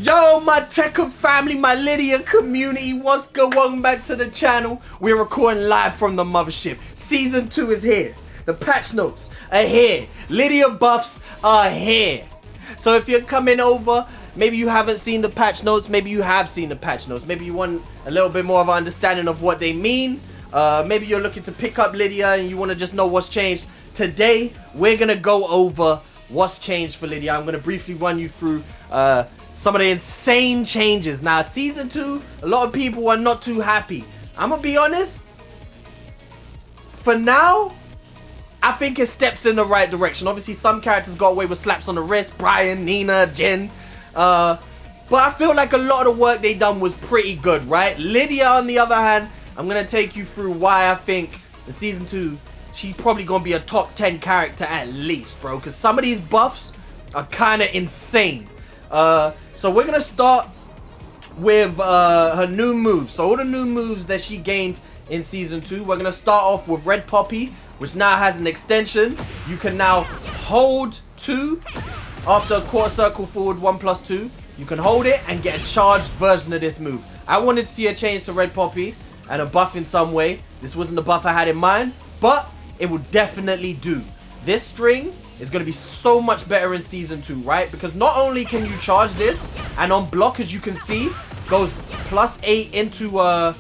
Yo, my Tekken family, my Lidia community, what's good? Welcome back to the channel. We're recording live from the mothership. Season 2 is here. The patch notes are here. Lidia buffs are here. So if you're coming over, maybe you haven't seen the patch notes, maybe you have seen the patch notes, maybe you want a little bit more of an understanding of what they mean. Maybe you're looking to pick up Lidia and you want to just know what's changed. Today, we're going to go over what's changed for Lidia. I'm going to briefly run you through some of the insane changes. Now, Season 2, a lot of people are not too happy. I'm going to be honest. For now, I think it steps in the right direction. Obviously, some characters got away with slaps on the wrist. Brian, Nina, Jen. But I feel like a lot of the work they done was pretty good, right? Lidia, on the other hand, I'm going to take you through why I think in Season 2, she's probably going to be a top 10 character at least, bro. Because some of these buffs are kind of insane. So we're going to start with her new moves. So all the new moves that she gained in Season 2. We're going to start off with Red Poppy, which now has an extension. You can now hold 2 after a quarter circle forward 1+2. You can hold it and get a charged version of this move. I wanted to see a change to Red Poppy and a buff in some way. This wasn't the buff I had in mind, but it would definitely do. This string is going to be so much better in Season 2, right? Because not only can you charge this, and on block, as you can see, goes +8 into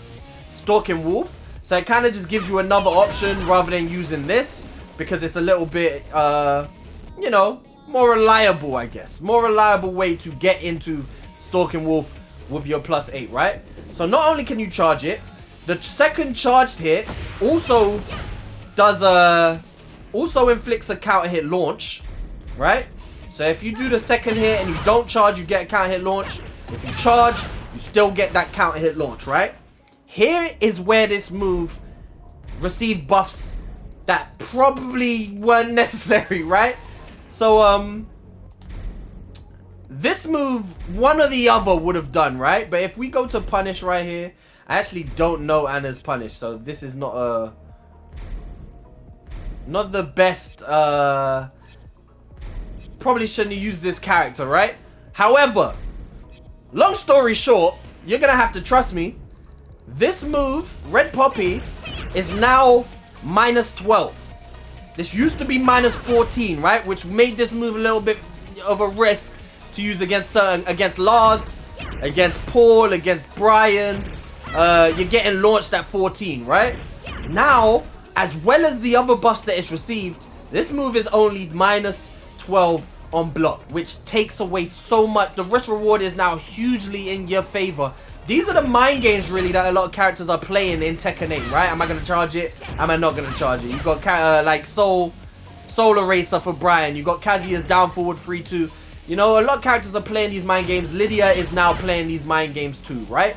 Stalking Wolf. So it kind of just gives you another option rather than using this, because it's a little bit, you know, more reliable, I guess. More reliable way to get into Stalking Wolf with your +8, right? So not only can you charge it, the second charged hit also does also inflicts a counter hit launch, right? So if you do the second hit and you don't charge, you get a counter hit launch. If you charge, you still get that counter hit launch, right? Here is where this move received buffs that probably weren't necessary, right? So this move, one or the other would have done, right? But if we go to punish right here, I actually don't know Anna's punish, so this is not the best. Probably shouldn't have used this character, right? However, long story short, you're gonna have to trust me. This move, Red Poppy, is now -12. This used to be -14, right? Which made this move a little bit of a risk to use against Lars, against Paul, against Brian. You're getting launched at 14, right? Now, as well as the other buffs that it's received, this move is only -12 on block, which takes away so much. The risk reward is now hugely in your favor. These are the mind games, really, that a lot of characters are playing in Tekken 8, right? Am I going to charge it? Am I not going to charge it? You got like Soul Eraser for Brian. You got Kazuya's down forward 3-2. You know, a lot of characters are playing these mind games. Lidia is now playing these mind games too, right?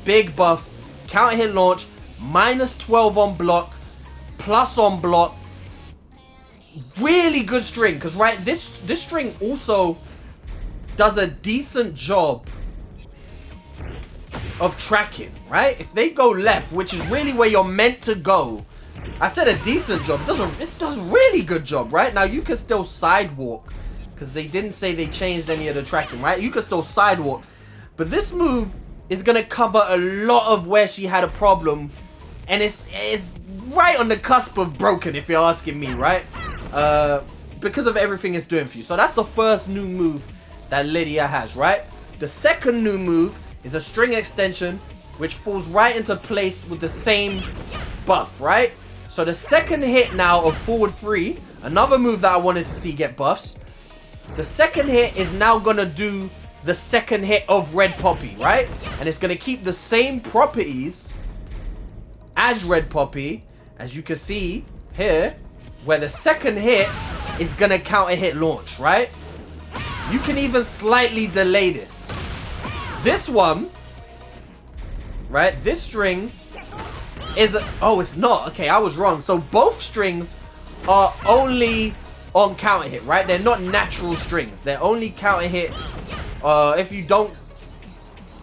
Big buff, counter hit launch, -12 on block, plus on block. Really good string, because right, this string also does a decent job of tracking, right? If they go left, which is really where you're meant to go, I said a decent job. It does a really good job, right? Now you can still sidewalk, because they didn't say they changed any of the tracking, right? You can still sidewalk, but this move is gonna cover a lot of where she had a problem, and it's right on the cusp of broken, if you're asking me, right? Because of everything it's doing for you. So that's the first new move that Lidia has, right? The second new move is a string extension, which falls right into place with the same buff, right? So the second hit now of forward 3, another move that I wanted to see get buffs. The second hit is now gonna do the second hit of Red Poppy, right? And it's gonna keep the same properties as Red Poppy, as you can see here, where the second hit is gonna counter hit launch, right? You can even slightly delay this. This one, right? This string is oh, it's not. Okay, I was wrong. So both strings are only on counter hit, right? They're not natural strings. They're only counter hit. If you don't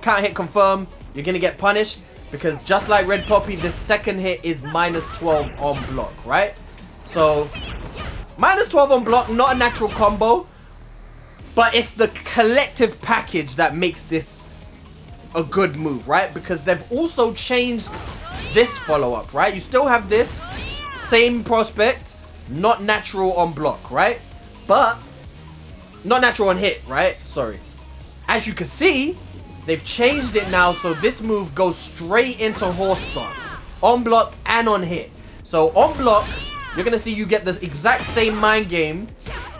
counter hit confirm, you're gonna get punished, because just like Red Poppy, the second hit is -12 on block, right? So -12 on block, not a natural combo. But it's the collective package that makes this a good move, right? Because they've also changed this follow-up, right? You still have this same prospect, not natural on block, right? But not natural on hit, right? Sorry. As you can see, they've changed it now, so this move goes straight into horse stance, on block and on hit. So on block, you're gonna see you get this exact same mind game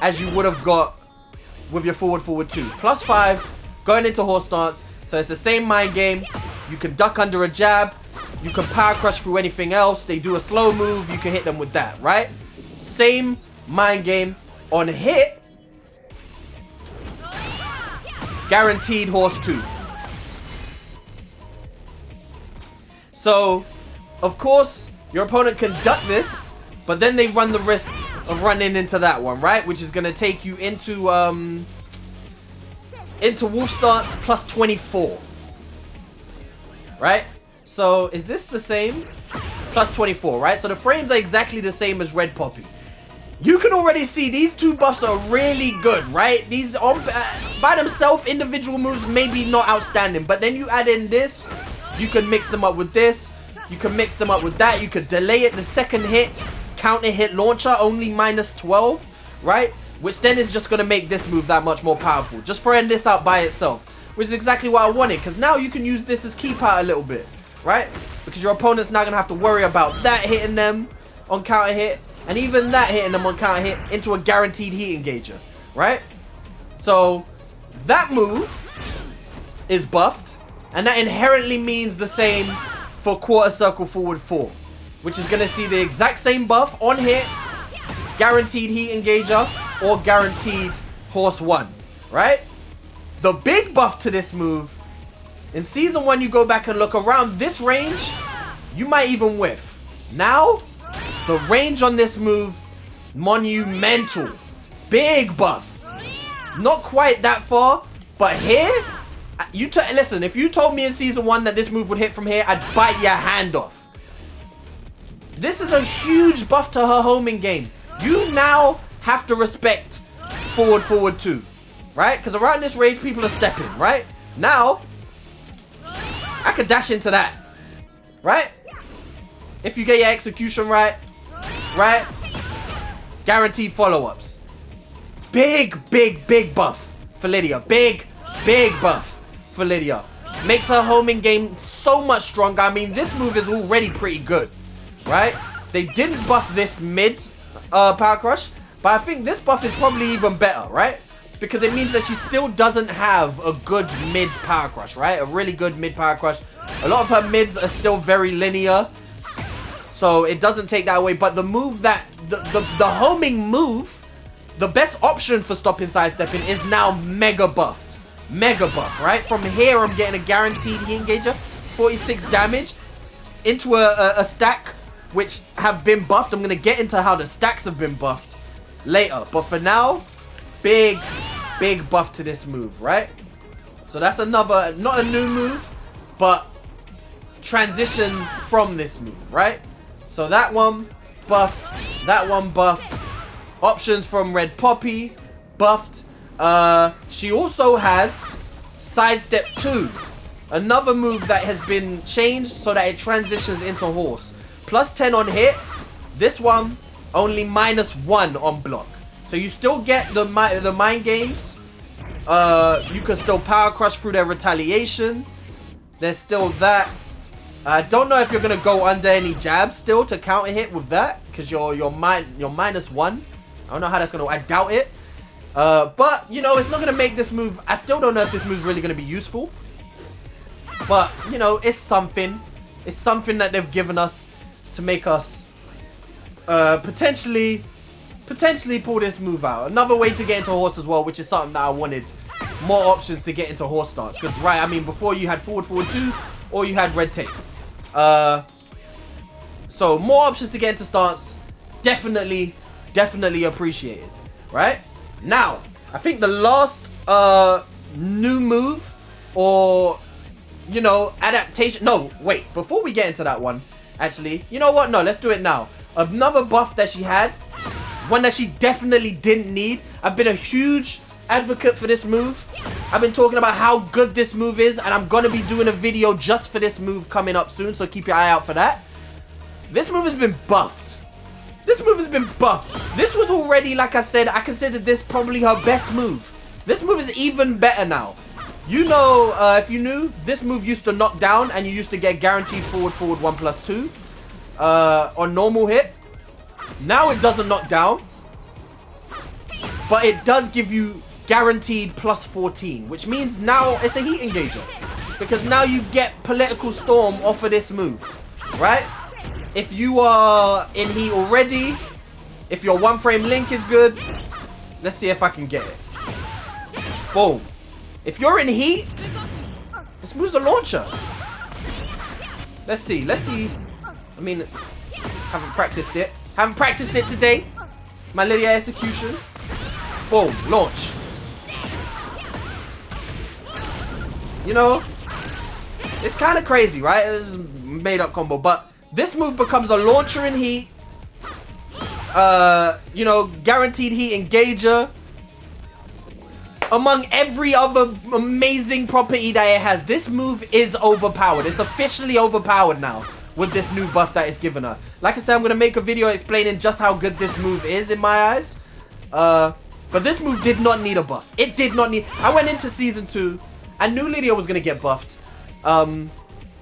as you would have got with your forward 2. +5, going into horse stance. So it's the same mind game. You can duck under a jab. You can power crush through anything else. They do a slow move. You can hit them with that, right? Same mind game. On hit, guaranteed horse 2. So, of course, your opponent can duck this, but then they run the risk of running into that one, right? Which is going to take you into wolf stance +24. Right? So, is this the same? +24, right? So, the frames are exactly the same as Red Poppy. You can already see these two buffs are really good, right? These, by themselves, individual moves maybe not outstanding. But then you add in this, you can mix them up with this. You can mix them up with that. You could delay it the second hit. Counter hit launcher, only -12, right? Which then is just going to make this move that much more powerful. Just throwing this out by itself. Which is exactly what I wanted. Because now you can use this as keep out a little bit, right? Because your opponent's now going to have to worry about that hitting them on counter hit. And even that hitting them on counter hit into a guaranteed heat engager, right? So, that move is buffed. And that inherently means the same for quarter circle forward 4. Which is going to see the exact same buff on hit, guaranteed heat engager, or guaranteed horse 1, right? The big buff to this move, in season 1 you go back and look around this range, you might even whiff. Now, the range on this move, monumental. Big buff. Not quite that far, but here, listen, if you told me in season 1 that this move would hit from here, I'd bite your hand off. This is a huge buff to her homing game. You now have to respect forward 2, right? Because around this range, people are stepping, right? Now, I could dash into that, right? If you get your execution right? Guaranteed follow-ups. Big buff for Lidia. Big buff for Lidia. Makes her homing game so much stronger. I mean, this move is already pretty good. Right? They didn't buff this mid power crush, but I think this buff is probably even better, right? Because it means that she still doesn't have a good mid power crush, right? A really good mid power crush. A lot of her mids are still very linear, so it doesn't take that away. But the move that the homing move, the best option for stopping sidestepping is now mega buffed. Mega buff, right? From here, I'm getting a guaranteed heat engager, 46 damage into a stack which have been buffed. I'm going to get into how the stacks have been buffed later. But for now, big buff to this move, right? So that's another, not a new move, but transition from this move, right? So that one buffed, that one buffed. Options from Red Poppy, buffed. She also has Sidestep 2. Another move that has been changed so that it transitions into horse. +10 on hit. This one, only -1 on block. So you still get the mind games. You can still power crush through their retaliation. There's still that. I don't know if you're going to go under any jabs still to counter hit with that. Because you're -1. I don't know how that's going to... I doubt it. But, you know, it's not going to make this move... I still don't know if this move is really going to be useful. But, you know, it's something. It's something that they've given us to make us potentially pull this move out. Another way to get into horse as well, which is something that I wanted more options to get into horse starts. Because, right, I mean, before you had forward 2 or you had red tape. So, more options to get into starts. Definitely appreciated. Right? Now, I think the last new move or... you know, adaptation. No, wait. Before we get into that one, actually, you know what? No, let's do it now. Another buff that she had, one that she definitely didn't need. I've been a huge advocate for this move. I've been talking about how good this move is, and I'm gonna be doing a video just for this move coming up soon, so keep your eye out for that. This move has been buffed. This move has been buffed. This was already, like I said, I considered this probably her best move. This move is even better now. You know, if you knew, this move used to knock down, and you used to get guaranteed forward 1+2 on normal hit. Now it doesn't knock down, but it does give you guaranteed +14, which means now it's a heat engager, because now you get political storm off of this move, right? If you are in heat already, if your 1-frame link is good, let's see if I can get it. Boom. If you're in heat, this move's a launcher. Let's see. I mean, haven't practiced it. Haven't practiced it today. My Lidia execution. Boom. Launch. You know, it's kind of crazy, right? It's a made up combo, but this move becomes a launcher in heat. You know, guaranteed heat engager. Among every other amazing property that it has, this move is overpowered. It's officially overpowered now with this new buff that it's given her. Like I said, I'm going to make a video explaining just how good this move is in my eyes. But this move did not need a buff. It did not need... I went into Season 2. I knew Lidia was going to get buffed. I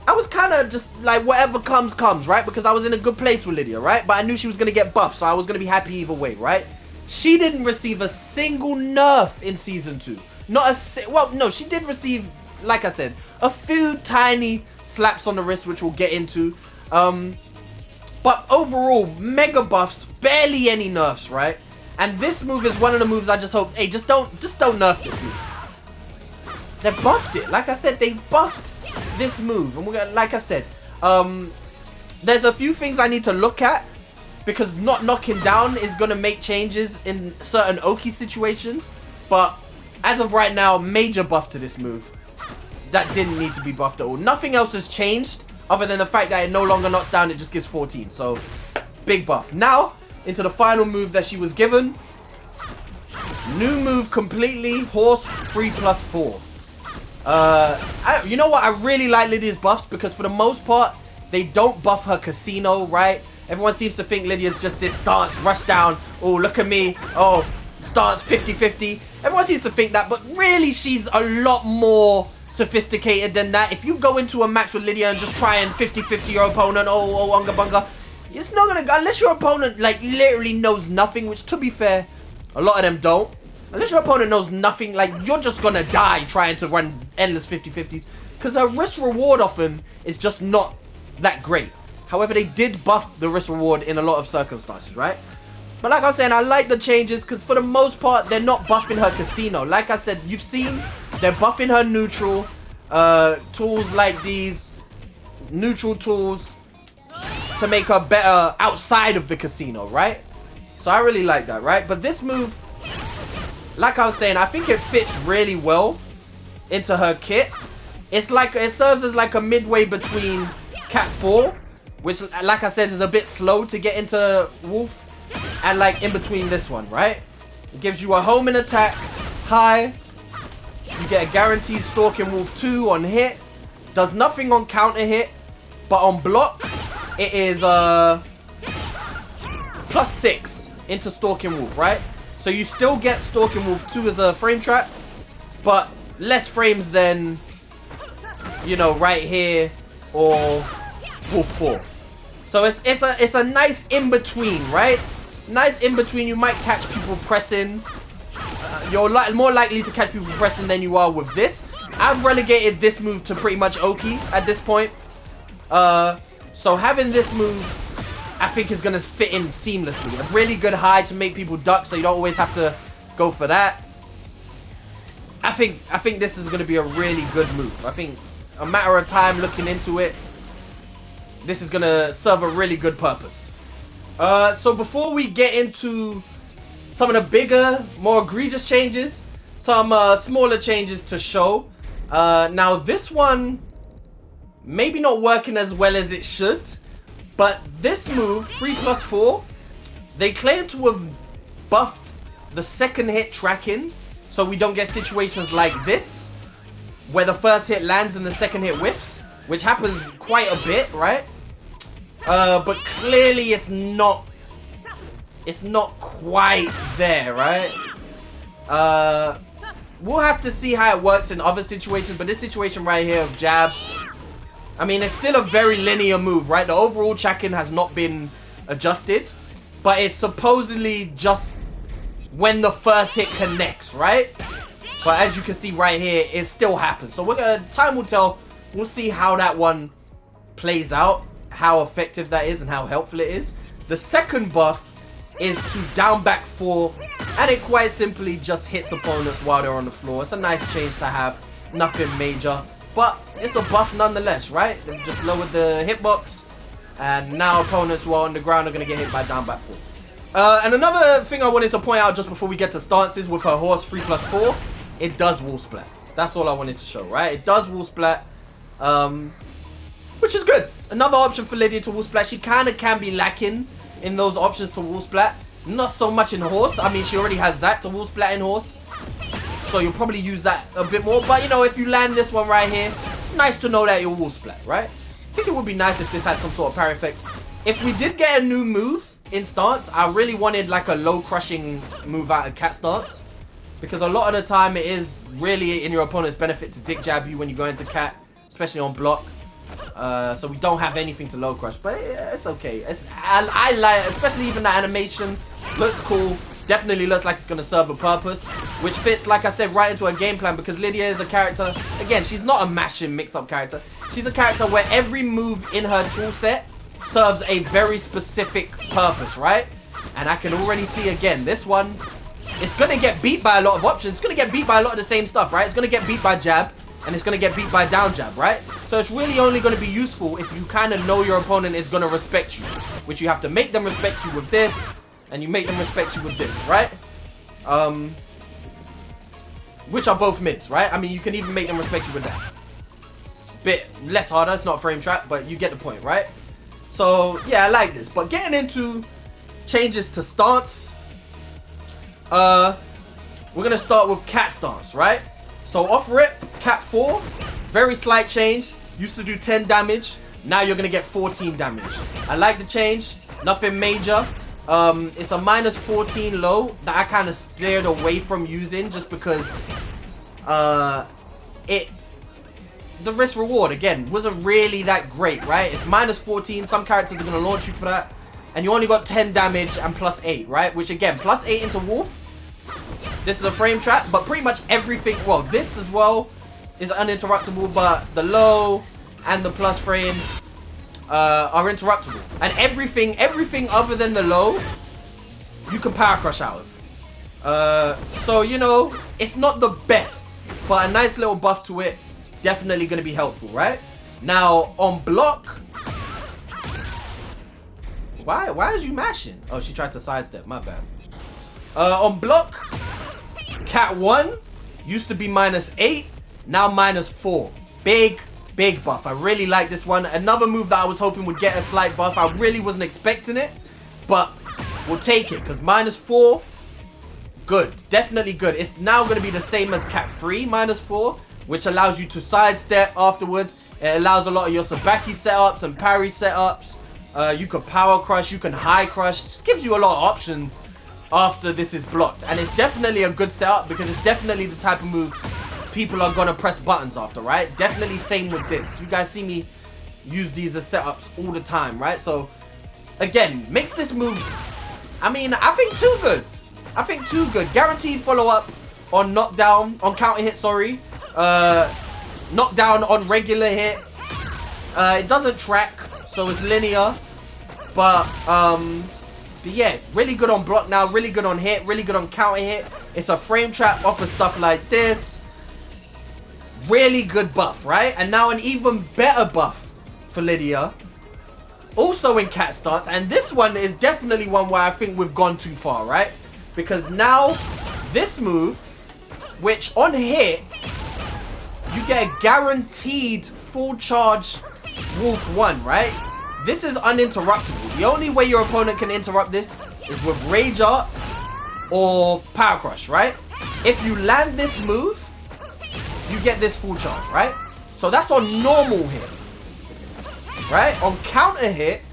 was kind of just like, whatever comes, comes, right? Because I was in a good place with Lidia, right? But I knew she was going to get buffed, so I was going to be happy either way, right? She didn't receive a single nerf in Season 2. Not a... Well, no, she did receive, like I said, a few tiny slaps on the wrist, which we'll get into. But overall, mega buffs, barely any nerfs, right? And this move is one of the moves I just hope... Hey, just don't nerf this move. They buffed it. Like I said, they buffed this move. And we're gonna... Like I said, there's a few things I need to look at, because not knocking down is going to make changes in certain Oki situations. But as of right now, major buff to this move. That didn't need to be buffed at all. Nothing else has changed other than the fact that it no longer knocks down, it just gives 14. So, big buff. Now, into the final move that she was given. New move completely, horse 3+4. You know what? I really like Lidia's buffs, because for the most part, they don't buff her casino, right? Everyone seems to think Lidia's just this stance, rush down. Oh, look at me. Oh, stance 50-50. Everyone seems to think that, but really she's a lot more sophisticated than that. If you go into a match with Lidia and just try and 50-50 your opponent, oh, unga bunga, it's not gonna, unless your opponent like literally knows nothing, which to be fair, a lot of them don't. Unless your opponent knows nothing, like you're just gonna die trying to run endless 50-50s, because her risk reward often is just not that great. However, they did buff the risk reward in a lot of circumstances, right? But like I was saying, I like the changes, because for the most part, they're not buffing her casino. Like I said, you've seen, they're buffing her neutral. Tools like these, neutral tools, to make her better outside of the casino, right? So I really like that, right? But this move, like I was saying, I think it fits really well into her kit. It's like, it serves as like a midway between Cat 4, which, like I said, is a bit slow to get into Wolf, and like in between this one, right? It gives you a homing attack, high. You get a guaranteed Stalking Wolf 2 on hit. Does nothing on counter hit, but on block, it is +6 into Stalking Wolf, right? So you still get Stalking Wolf 2 as a frame trap, but less frames than, you know, right here or Wolf 4. So it's a nice in between, right? Nice in between. You might catch people pressing. You're more likely to catch people pressing than you are with this. I've relegated this move to pretty much Oki at this point. So having this move, I think, is going to fit in seamlessly. A really good high to make people duck, so you don't always have to go for that. I think this is going to be a really good move. I think a matter of time looking into it, this is going to serve a really good purpose. So before we get into some of the bigger, more egregious changes, some smaller changes to show. Now this one, maybe not working as well as it should, but this move, 3+4, they claim to have buffed the second hit tracking. so we don't get situations like this, where the first hit lands and the second hit whiffs, which happens quite a bit, right? But clearly it's not quite there, right? We'll have to see how it works in other situations, but this situation right here of jab, I mean, it's still a very linear move, right? The overall tracking has not been adjusted, but it's supposedly just when the first hit connects, right? But as you can see right here, it still happens. So time will tell. We'll see how that one plays out, how effective that is, and how helpful it is. The second buff is to down back 4, and it quite simply just hits opponents while they're on the floor. It's a nice change to have, nothing major, but it's a buff nonetheless, right? They've just lowered the hitbox, and now opponents who are on the ground are going to get hit by down back 4. And another thing I wanted to point out just before we get to stances with her horse 3+4, it does wall splat. That's all I wanted to show, right? It does wall splat, which is good. Another option for Lidia to wall splat. She kind of can be lacking in those options to wall splat. Not so much in horse. I mean, she already has that to wall splat in horse, so you'll probably use that a bit more. But you know, if you land this one right here, nice to know that you'll wall splat, right? I think it would be nice if this had some sort of parry effect. If we did get a new move in stance, I really wanted like a low crushing move out of cat stance, because a lot of the time it is really in your opponent's benefit to dick jab you when you go into cat, especially on block. So we don't have anything to low crush, but it's okay. I like, especially even the animation looks cool. Definitely looks like it's going to serve a purpose, which fits, like I said, right into a game plan, because Lidia is a character, again, she's not a mashing mix-up character. She's a character where every move in her tool set serves a very specific purpose, right? And I can already see, again, this one, it's going to get beat by a lot of options. It's going to get beat by a lot of the same stuff, right? It's going to get beat by jab, and it's going to get beat by down jab, right? So it's really only going to be useful if you kind of know your opponent is going to respect you, which you have to make them respect you with this, and you make them respect you with this, right? Which are both mids, right? I mean, you can even make them respect you with that. Bit less harder, it's not a frame trap, but you get the point, right? So, yeah, I like this. But getting into changes to stance, we're going to start with cat stance, right? So off rip, cat 4, very slight change. Used to do 10 damage, now you're going to get 14 damage. I like the change, nothing major. It's a -14 low that I kind of steered away from using just because the risk reward again wasn't really that great, right? It's -14. Some characters are going to launch you for that, and you only got 10 damage and +8, right? Which again, +8 into Wolf. This is a frame trap, but pretty much everything, well, this as well is uninterruptible, but the low and the plus frames are interruptible. And everything other than the low, you can power crush out of. So, you know, it's not the best, but a nice little buff to it, definitely going to be helpful, right? Now, on block, why is you mashing? Oh, she tried to sidestep, my bad. On block, cat 1 used to be -8, now -4. Big buff. I really like this one. Another move that I was hoping would get a slight buff. I really wasn't expecting it, but we'll take it, because -4, good. Definitely good. It's now going to be the same as cat 3, -4, which allows you to sidestep afterwards. It allows a lot of your Sabaki setups and parry setups. You can power crush, you can high crush. Just gives you a lot of options after this is blocked. And it's definitely a good setup, because it's definitely the type of move people are gonna press buttons after, right? Definitely same with this. You guys see me use these as setups all the time, right? So again, makes this move, I mean, I think too good. I think too good. Guaranteed follow-up on knockdown, on counter hit, sorry. Knockdown on regular hit. It doesn't track, so it's linear. But yeah, really good on block now, really good on hit, really good on counter hit. It's a frame trap off of stuff like this. Really good buff, right? And now an even better buff for Lidia. Also in cat stance. And this one is definitely one where I think we've gone too far, right? Because now this move, which on hit, you get a guaranteed full charge Wolf 1, right? This is uninterruptible. The only way your opponent can interrupt this is with Rage Art or Power Crush, right? if you land this move, you get this full charge, right? So that's on normal hit, right? On counter hit,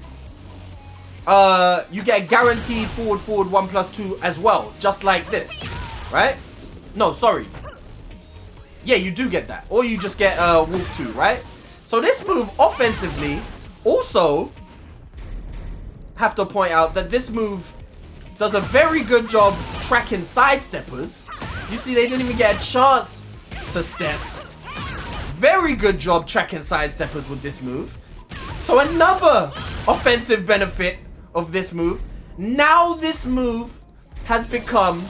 you get guaranteed forward 1+2 as well, just like this, right? No, sorry. Yeah, you do get that. Or you just get Wolf 2, right? So this move offensively, also have to point out that this move does a very good job tracking sidesteppers. You see, they didn't even get a chance to step. Very good job tracking sidesteppers with this move. So another offensive benefit of this move. Now this move has become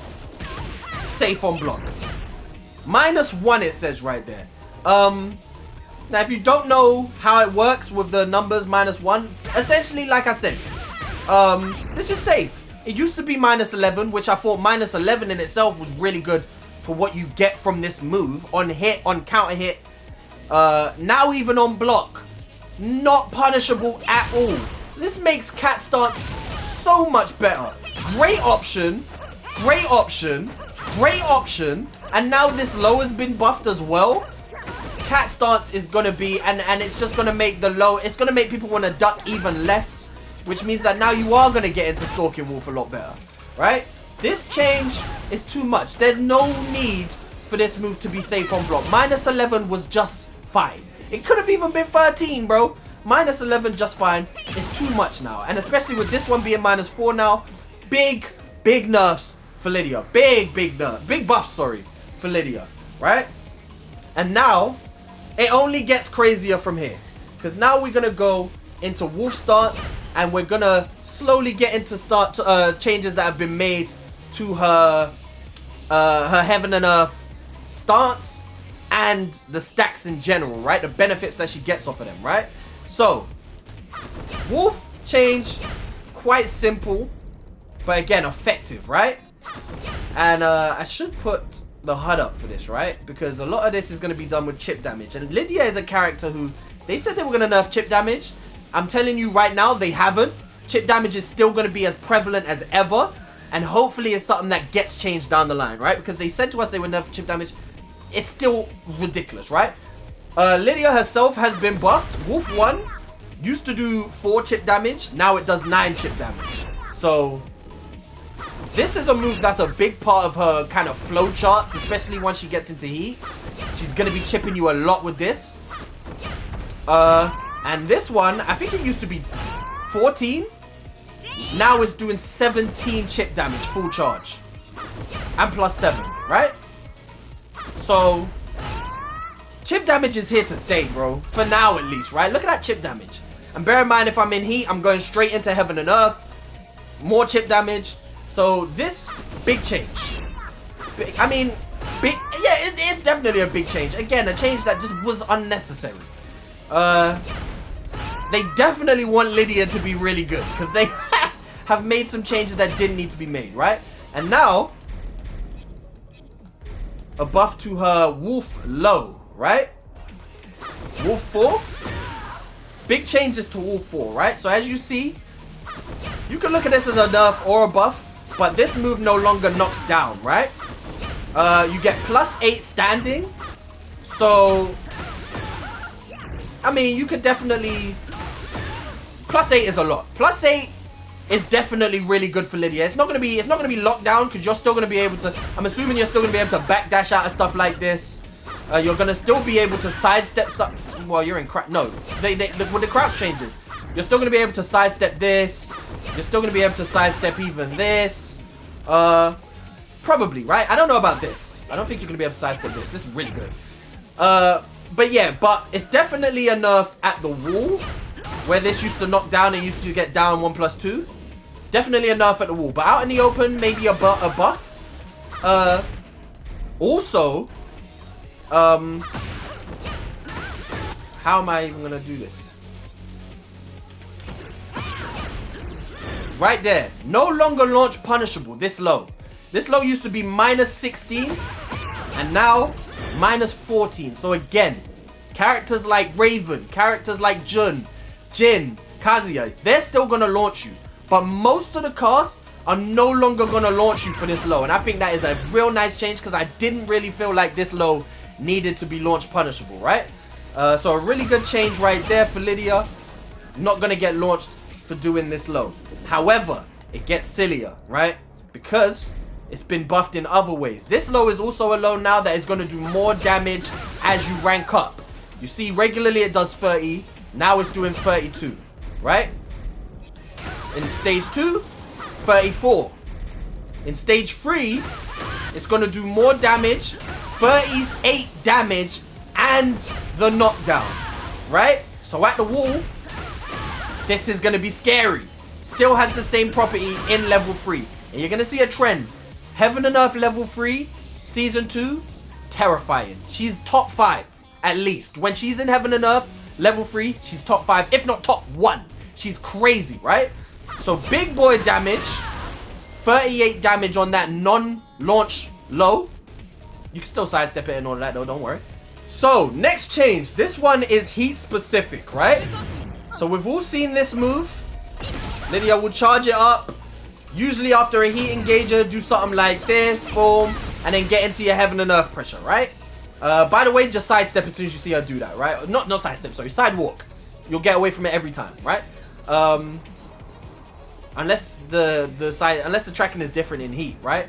safe on block. -1 it says right there. Now if you don't know how it works with the numbers -1, essentially like I said, this is safe. It used to be -11, which I thought -11 in itself was really good for what you get from this move on hit, on counter hit. Now even on block, not punishable at all. This makes cat stance so much better. Great option, great option, great option. And now this low has been buffed as well. Cat stance is gonna be, and it's just gonna make the low, it's gonna make people want to duck even less, which means that now you are gonna get into Stalking Wolf a lot better, right? This change is too much. There's no need for this move to be safe on block. -11 was just fine. It could have even been 13, bro. -11 just fine. It's too much now, and especially with this one being -4 now, big nerfs for Lidia. Big buffs, sorry, for Lidia, right? And now it only gets crazier from here, because now we're gonna go into Wolf stance, and we're gonna slowly get into changes that have been made to her Heaven and Earth stance and the stacks in general, right? The benefits that she gets off of them, right? So Wolf change, quite simple, but again effective, right? And I should put the HUD up for this, right? Because a lot of this is going to be done with chip damage, and Lidia is a character who they said they were going to nerf chip damage. I'm telling you right now, they haven't. Chip damage is still going to be as prevalent as ever, and hopefully it's something that gets changed down the line, right? Because they said to us they would nerf chip damage. It's still ridiculous, right? Lidia herself has been buffed. Wolf 1 used to do 4 chip damage. Now it does 9 chip damage. So this is a move that's a big part of her kind of flow charts, especially once she gets into heat. She's going to be chipping you a lot with this. And this one, I think it used to be 14. Now it's doing 17 chip damage, full charge. And +7, right? So chip damage is here to stay, bro. For now, at least, right? Look at that chip damage. And bear in mind, if I'm in heat, I'm going straight into Heaven and Earth. More chip damage. So this, big change. I mean, yeah, it is definitely a big change. Again, a change that just was unnecessary. They definitely want Lidia to be really good, because they have made some changes that didn't need to be made, right? And now, a buff to her Wolf low, right? Wolf 4. Big changes to Wolf 4, right? So as you see, you can look at this as a nerf or a buff, but this move no longer knocks down, right? You get +8 standing. So, I mean, you could definitely... +8 is a lot. +8 is definitely really good for Lidia. It's not gonna be locked down, because you're still gonna be able to... I'm assuming you're still gonna be able to backdash out of stuff like this. You're gonna still be able to sidestep stuff. Well, you're in crouch. No, with the crouch changes, you're still gonna be able to sidestep this. You're still gonna be able to sidestep even this. Probably, right? I don't know about this. I don't think you're gonna be able to sidestep this. This is really good. But yeah, but it's definitely a nerf at the wall, where this used to knock down and used to get down 1+2. Definitely a nerf at the wall. But out in the open, maybe a buff. Also, how am I even gonna do this? Right there. No longer launch punishable. This low. This low used to be -16. And now, -14. So again, characters like Raven, characters like Jin, Kazuya, they're still gonna launch you. But most of the cast are no longer gonna launch you for this low. And I think that is a real nice change because I didn't really feel like this low needed to be launch punishable, right? So a really good change right there for Lidia. Not gonna get launched for doing this low. However, it gets sillier, right? Because it's been buffed in other ways. This low is also a low now that is gonna do more damage as you rank up. You see, regularly it does 30. Now it's doing 32, right? In stage 2, 34. In stage 3, it's gonna do more damage, 38 damage, and the knockdown, right? So at the wall, this is gonna be scary. Still has the same property in level 3. And you're gonna see a trend. Heaven and Earth level 3, season 2, terrifying. She's top 5, at least. When she's in Heaven and Earth level 3, she's top 5, if not top 1. She's crazy, right? So big boy damage, 38 damage on that non-launch low. You can still sidestep it and all that though, don't worry. So next change, this one is heat specific, right? So we've all seen this move. Lidia will charge it up. Usually after a heat engager, do something like this, boom, and then get into your Heaven and Earth pressure, right? By the way, just sidestep as soon as you see her do that, right? Not sidestep, sorry, sidewalk. You'll get away from it every time, right? Unless the tracking is different in heat, right?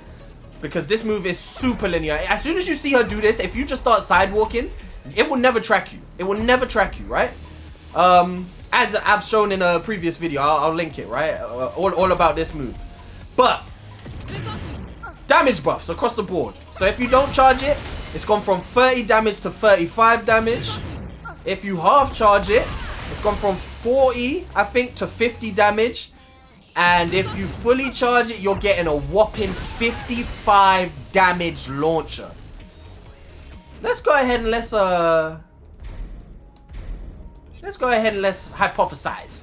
Because this move is super linear. As soon as you see her do this, if you just start sidewalking, it will never track you. It will never track you, right? As I've shown in a previous video, I'll link it, right? All about this move. But damage buffs across the board. So if you don't charge it, it's gone from 30 damage to 35 damage. If you half charge it, it's gone from 40, I think, to 50 damage. And if you fully charge it, you're getting a whopping 55 damage launcher. Let's go ahead and let's hypothesize.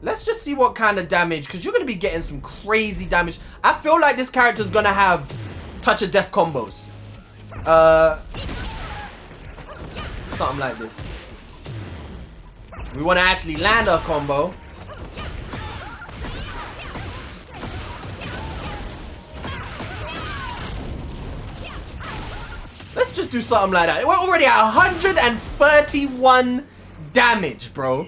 Let's just see what kind of damage, because you're going to be getting some crazy damage. I feel like this character's going to have touch of death combos. Something like this. We want to actually land our combo. Let's just do something like that. We're already at 131 damage, bro.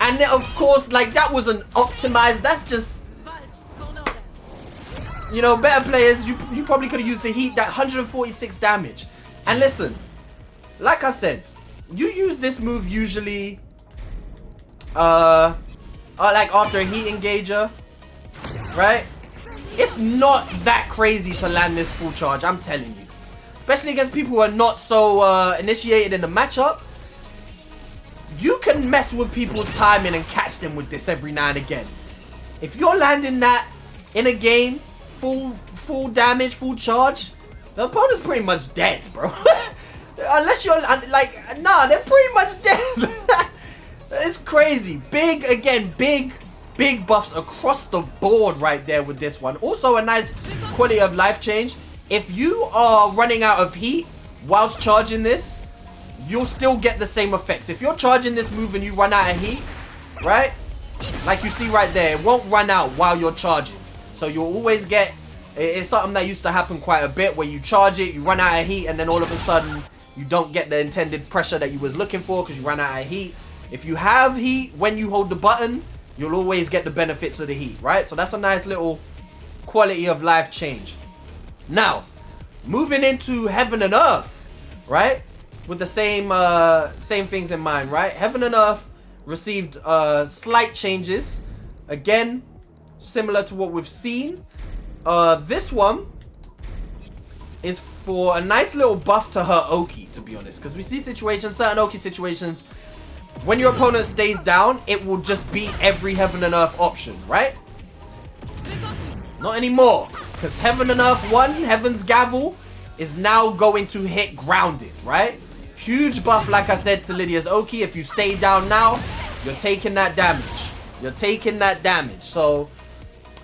And then, of course, like, that wasn't optimized. That's just, you know, better players, you probably could have used the heat. That 146 damage. And listen, like I said, you use this move usually like after a heat engager, right? It's not that crazy to land this full charge, I'm telling you. Especially against people who are not so initiated in the matchup. You can mess with people's timing and catch them with this every now and again. If you're landing that in a game, full damage, full charge, the opponent's pretty much dead, bro. Unless you're like, nah, they're pretty much dead. It's crazy. Big buffs across the board right there with this one. Also a nice quality of life change. If you are running out of heat whilst charging this, you'll still get the same effects. If you're charging this move and you run out of heat, right? Like you see right there, it won't run out while you're charging. So you'll always get, it's something that used to happen quite a bit where you charge it, you run out of heat, and then all of a sudden you don't get the intended pressure that you was looking for because you ran out of heat. If you have heat when you hold the button, you'll always get the benefits of the heat, right? So that's a nice little quality of life change. Now, moving into Heaven and Earth, right? With the same things in mind, right? Heaven and Earth received slight changes. Again, similar to what we've seen. This one is for a nice little buff to her Oki, to be honest. Because we see situations, certain Oki situations, when your opponent stays down, it will just beat every Heaven and Earth option, right? Not anymore. Because Heaven and Earth 1, Heaven's Gavel, is now going to hit grounded, right? Huge buff, like I said, to Lidia's Oki. If you stay down now, you're taking that damage. You're taking that damage. So,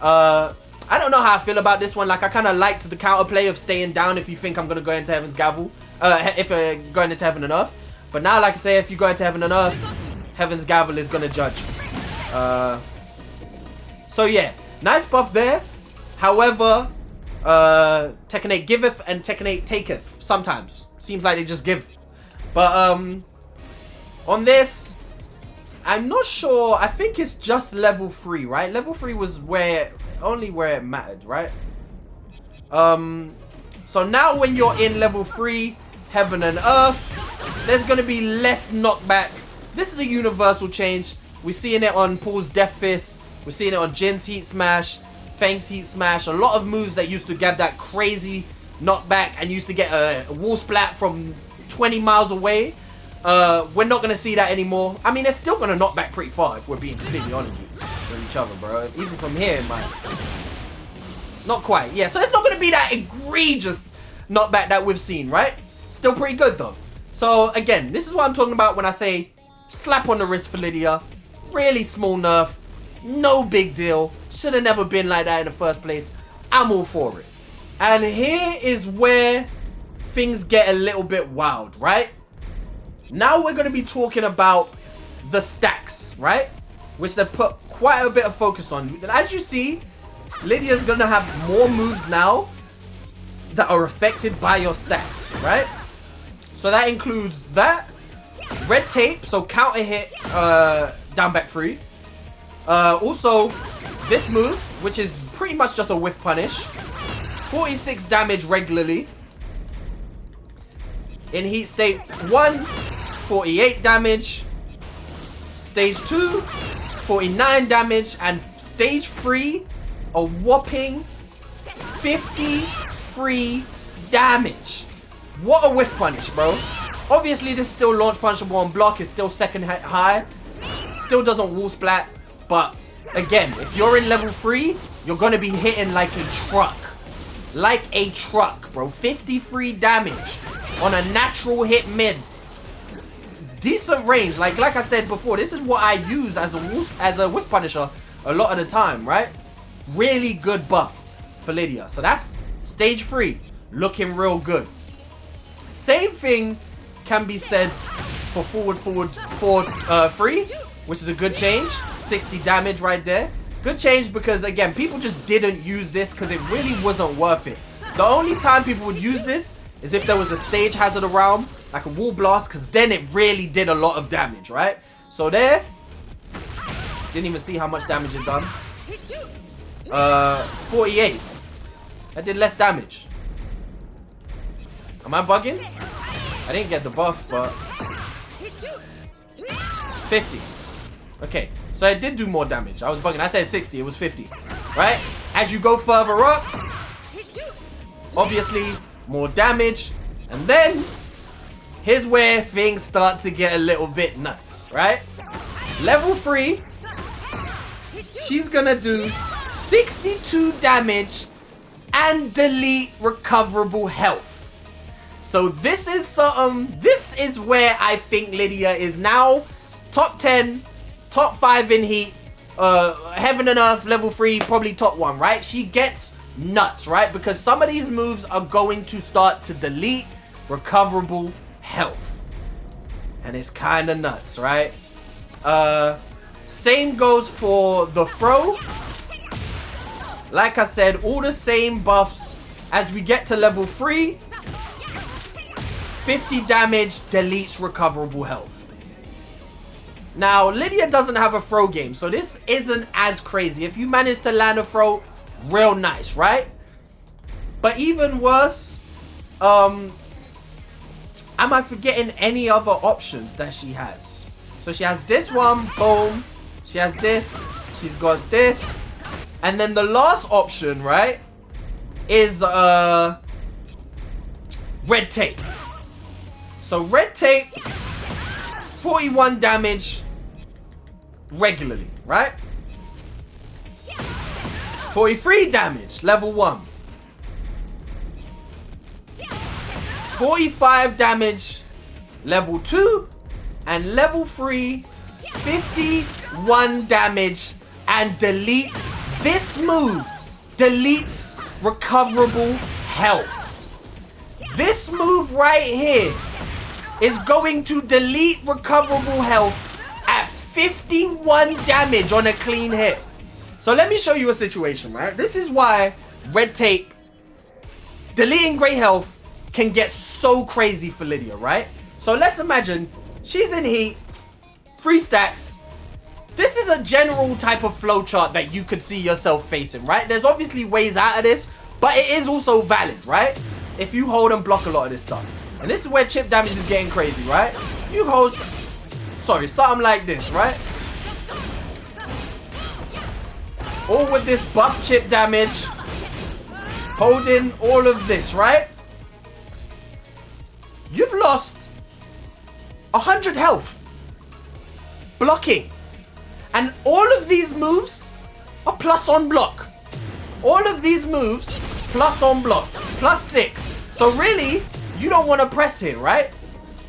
I don't know how I feel about this one. Like, I kind of liked the counterplay of staying down if you think I'm going to go into Heaven's Gavel. If going into Heaven and Earth. But now, like I say, if you go into Heaven and Earth, Heaven's Gavel is going to judge you. So, yeah. Nice buff there. However, Tekken 8 giveth and Tekken 8 taketh. Sometimes. Seems like they just give. But, on this, I'm not sure. I think it's just level 3, right? Level 3 was only where it mattered, right? So now when you're in level 3, Heaven and Earth, there's going to be less knockback. This is a universal change. We're seeing it on Paul's Death Fist. We're seeing it on Jin's Heat Smash, Fang's Heat Smash. A lot of moves that used to get that crazy knockback and used to get a wall splat from 20 miles away. We're not going to see that anymore. I mean, they're still going to knock back pretty far if we're being completely honest with each other, bro. Even from here, it might. Not quite. Yeah, so it's not going to be that egregious knockback that we've seen, right? Still pretty good, though. So, again, this is what I'm talking about when I say slap on the wrist for Lidia. Really small nerf. No big deal. Should have never been like that in the first place. I'm all for it. And here is where things get a little bit wild, right? Now we're going to be talking about the stacks, right? Which they put quite a bit of focus on. And as you see, Lydia's going to have more moves now that are affected by your stacks, right? So that includes that. Red tape, so counter hit down back 3. Also, this move, which is pretty much just a whiff punish. 46 damage regularly. In heat state 1, 48 damage. Stage 2, 49 damage. And stage 3, a whopping 53 damage. What a whiff punish, bro. Obviously, this is still launch punchable on block. It's still second high. Still doesn't wall splat. But, again, if you're in level 3, you're going to be hitting like a truck. Like a truck, bro. 53 damage on a natural hit mid. Decent range. Like I said before, this is what I use as a whiff punisher a lot of the time, right? Really good buff for Lidia. So that's stage 3. Looking real good. Same thing can be said for forward 3, which is a good change. 60 damage right there. Good change because, again, people just didn't use this because it really wasn't worth it. The only time people would use this is if there was a stage hazard around, like a wall blast, because then it really did a lot of damage, right? So there, didn't even see how much damage it done. 48. That did less damage. Am I bugging? I didn't get the buff, but 50. Okay, so it did do more damage. I was bugging. I said 60. It was 50. Right? As you go further up, obviously, more damage. And then, here's where things start to get a little bit nuts. Right? Level 3. She's gonna do 62 damage and delete recoverable health. So this is something. This is where I think Lidia is now top 10, top 5 in heat. Heaven and Earth, level 3, probably top 1, right? She gets nuts, right? Because some of these moves are going to start to delete recoverable health. And it's kind of nuts, right? Same goes for the throw. Like I said, all the same buffs. As we get to level 3, 50 damage deletes recoverable health. Now, Lidia doesn't have a throw game, so this isn't as crazy. If you manage to land a throw, real nice, right? But even worse, am I forgetting any other options that she has? So she has this one, boom. She has this, she's got this. And then the last option, right, is red tape. So red tape, 41 damage regularly, right? 43 damage, level 1. 45 damage, level 2. And level 3, 51 damage. And delete. This move deletes recoverable health. This move right here is going to delete recoverable health at 51 damage on a clean hit. So let me show you a situation, right? This is why red tape, deleting Grey Health can get so crazy for Lidia, right? So let's imagine she's in heat, 3 stacks. This is a general type of flowchart that you could see yourself facing, right? There's obviously ways out of this, but it is also valid, right? If you hold and block a lot of this stuff. And this is where chip damage is getting crazy, right? You hold, sorry, something like this, right? All with this buff chip damage. Holding all of this, right? You've lost 100 health. Blocking. And all of these moves are plus on block. All of these moves plus on block. Plus 6. So really, you don't want to press here, right?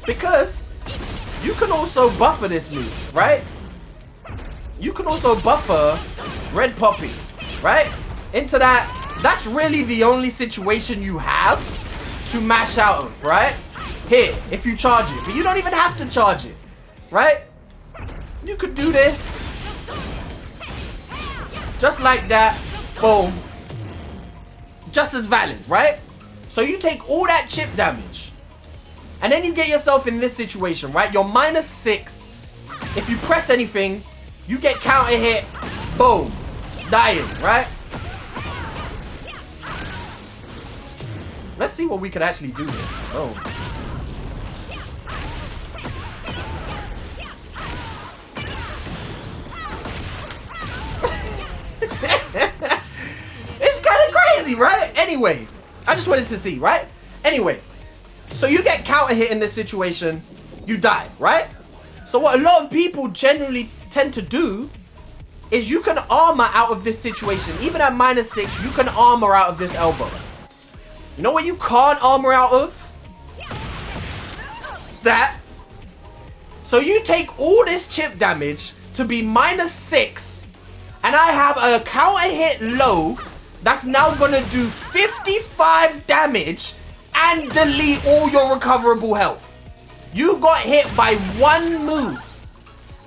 Because you can also buffer this move, right? You can also buffer Red Poppy, right? Into that. That's really the only situation you have to mash out of, right? Here, if you charge it. But you don't even have to charge it, right? You could do this. Just like that. Boom. Just as valid, right? So you take all that chip damage. And then you get yourself in this situation, right? You're -6. If you press anything, you get counter hit. Boom. Dying, right? Let's see what we could actually do here. Oh. It's kind of crazy, right? Anyway, I just wanted to see, right? Anyway, so you get counter hit in this situation, you die, right? So what a lot of people generally tend to do is you can armor out of this situation. Even at -6, you can armor out of this elbow. You know what you can't armor out of? That. So you take all this chip damage to be -6, and I have a counter hit low that's now gonna do 55 damage and delete all your recoverable health. You got hit by 1 move,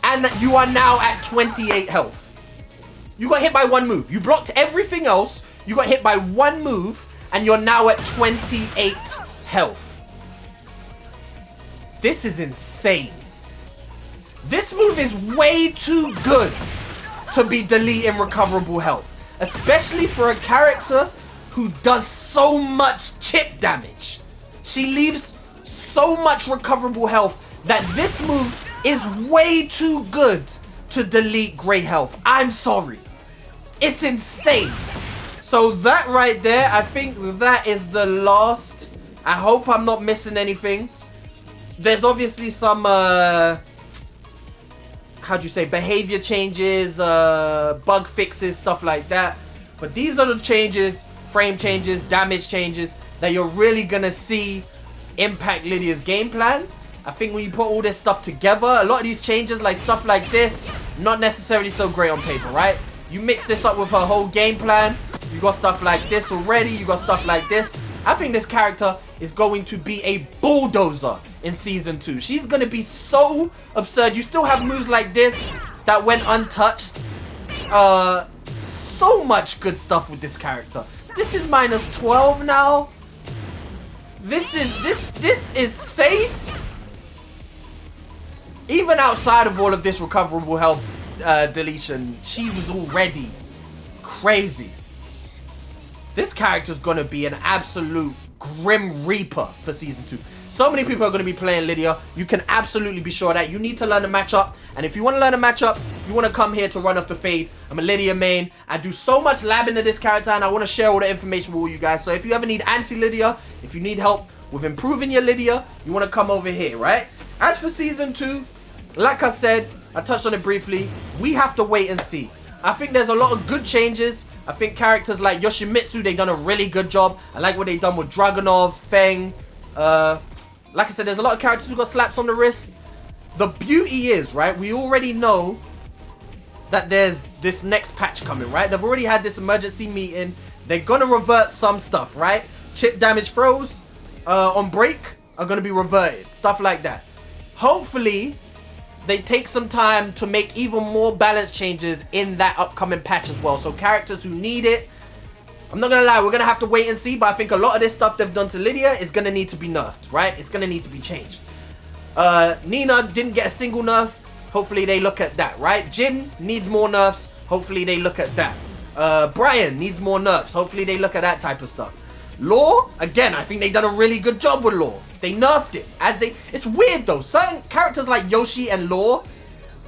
and you are now at 28 health. You got hit by 1 move. You blocked everything else. You got hit by 1 move, and you're now at 28 health. This is insane. This move is way too good to be deleting recoverable health. Especially for a character who does so much chip damage. She leaves so much recoverable health that this move is way too good to delete Grey Health. I'm sorry. It's insane. So that right there, I think that is the last. I hope I'm not missing anything. There's obviously some, how do you say, behavior changes, bug fixes, stuff like that. But these are the changes, frame changes, damage changes that you're really gonna see impact Lidia's game plan. I think when you put all this stuff together, a lot of these changes, like stuff like this, not necessarily so great on paper, right? You mix this up with her whole game plan. You got stuff like this already. You got stuff like this. I think this character is going to be a bulldozer in Season 2. She's going to be so absurd. You still have moves like this that went untouched. So much good stuff with this character. This is -12 now. This is safe. Even outside of all of this recoverable health deletion, she was already crazy. This character's gonna be an absolute Grim Reaper for Season 2. So many people are going to be playing Lidia. You can absolutely be sure that you need to learn the matchup. And if you want to learn a matchup, you want to come here to run off the fade. I'm a Lidia main. I do so much lab into this character, and I want to share all the information with all you guys. So if you ever need anti-Lidia, if you need help with improving your Lidia, you want to come over here, right? As for Season 2, like I said, I touched on it briefly. We have to wait and see. I think there's a lot of good changes. I think characters like Yoshimitsu, they've done a really good job. I like what they've done with Dragunov, Feng. Like I said, there's a lot of characters who got slaps on the wrist. The beauty is, right, we already know that there's this next patch coming, right? They've already had this emergency meeting. They're going to revert some stuff, right? Chip damage throws on break are going to be reverted. Stuff like that. Hopefully, they take some time to make even more balance changes in that upcoming patch as well. So characters who need it I'm not gonna lie, we're gonna have to wait and see, but I think a lot of this stuff they've done to Lidia is gonna need to be nerfed, right? It's gonna need to be changed. Nina didn't get a single nerf. Hopefully they look at that, right? Jin needs more nerfs. Hopefully they look at that. Brian needs more nerfs. Hopefully they look at that type of stuff. Law, again, I think they've done a really good job with Law. They nerfed it. It's weird though. Certain characters like Yoshi and Law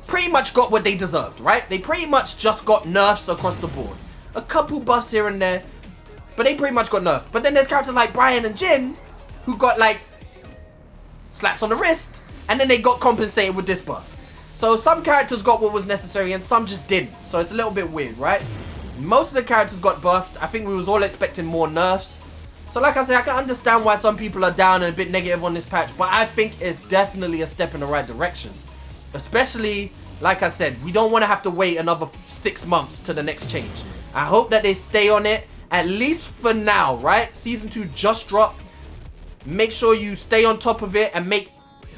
pretty much got what they deserved, right? They pretty much just got nerfs across the board. A couple buffs here and there, but they pretty much got nerfed. But then there's characters like Brian and Jin who got like slaps on the wrist, and then they got compensated with this buff. So some characters got what was necessary and some just didn't. So it's a little bit weird, right? Most of the characters got buffed. I think we was all expecting more nerfs. So like I said, I can understand why some people are down and a bit negative on this patch, but I think it's definitely a step in the right direction. Especially, like I said, we don't want to have to wait another 6 months to the next change. I hope that they stay on it, at least for now, right? Season 2 just dropped. Make sure you stay on top of it and make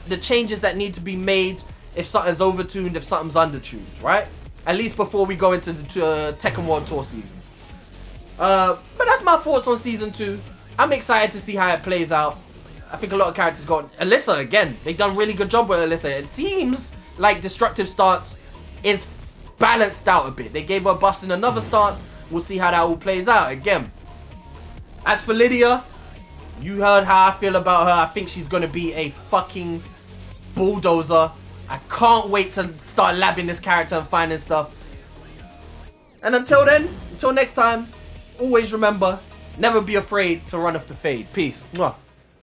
the changes that need to be made if something's overtuned, if something's undertuned, right? At least before we go into the Tekken World Tour season. But that's my thoughts on Season 2. I'm excited to see how it plays out. I think a lot of characters got... Alyssa, again, they've done a really good job with Alyssa. It seems like Destructive Stance is balanced out a bit. They gave her buffs in another stance. We'll see how that all plays out again. As for Lidia, you heard how I feel about her. I think she's going to be a fucking bulldozer. I can't wait to start labbing this character and finding stuff. And until then, until next time, always remember, never be afraid to run off the fade. Peace. Mwah.